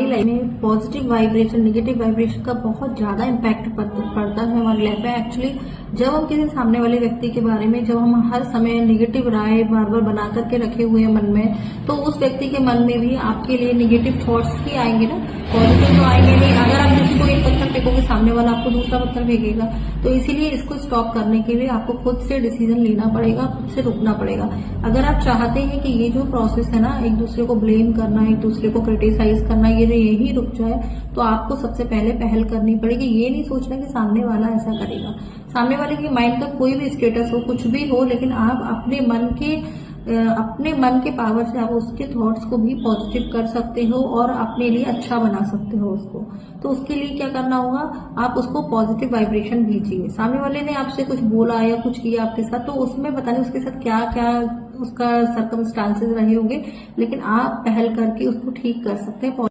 हमारी लाइफ में positive vibration negative vibration का बहुत ज्यादा इम्पैक्ट पड़ता है हमारी लाइफ में। एक्चुअली जब हम किसी सामने वाले व्यक्ति के बारे में जब हम हर समय नेगेटिव राय बार बार बना करके रखे हुए हैं मन में, तो उस व्यक्ति के मन में भी आपके लिए नेगेटिव थॉट्स ही आएंगे ना, पॉजिटिव तो आएंगे नहीं। अगर आप किसी को एक पत्थर फेंकोगे, सामने वाला आपको दूसरा पत्थर फेंकेगा। तो इसीलिए इसको स्टॉप करने के लिए आपको खुद से डिसीजन लेना पड़ेगा, खुद से रुकना पड़ेगा। अगर आप चाहते हैं कि ये जो प्रोसेस है ना, एक दूसरे को ब्लेम करना, एक दूसरे को क्रिटिसाइज करना, ये यही रुक जाए, तो आपको सबसे पहले पहल करनी पड़ेगी। ये नहीं सोचना कि सामने वाला ऐसा करेगा। सामने वाले के माइंड का कोई भी स्टेटस हो, कुछ भी हो, लेकिन आप अपने मन के पावर से आप उसके थॉट्स को भी पॉजिटिव कर सकते हो और अपने लिए अच्छा बना सकते हो उसको। तो उसके लिए क्या करना होगा, आप उसको पॉजिटिव वाइब्रेशन दीजिए। सामने वाले ने आपसे कुछ बोला या कुछ किया आपके साथ, तो उसमें पता नहीं उसके साथ क्या क्या उसका सर्कमस्टांसेस रहे होंगे, लेकिन आप पहल करके उसको ठीक कर सकते हैं।